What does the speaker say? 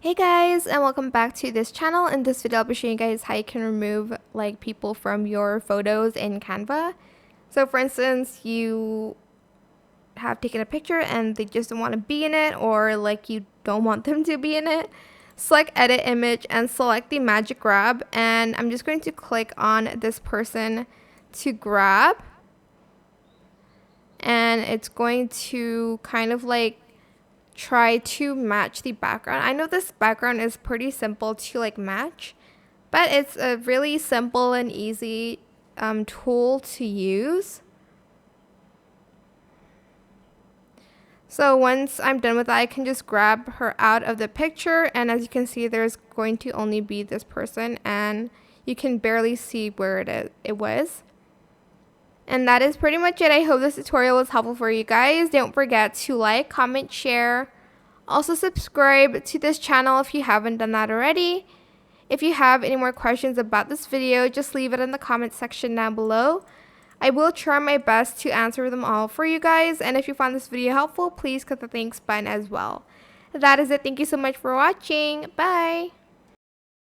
Hey guys, and welcome back to this channel. In this video I'll be showing you guys how you can remove people from your photos in Canva. So for instance, you have taken a picture and they just don't want to be in it, or you don't want them to be in it. Select edit image and select the magic grab, and I'm just going to click on this person to grab, and it's going to kind of try to match the background. I know this background is pretty simple to match, but it's a really simple and easy tool to use. So once I'm done with that, I can just grab her out of the picture, and as you can see, there's going to only be this person, and you can barely see where it was. And that is pretty much it. I hope this tutorial was helpful for you guys. Don't forget to like, comment, share. Also subscribe to this channel if you haven't done that already. If you have any more questions about this video, just leave it in the comment section down below. I will try my best to answer them all for you guys. And if you found this video helpful, please click the thanks button as well. That is it. Thank you so much for watching. Bye.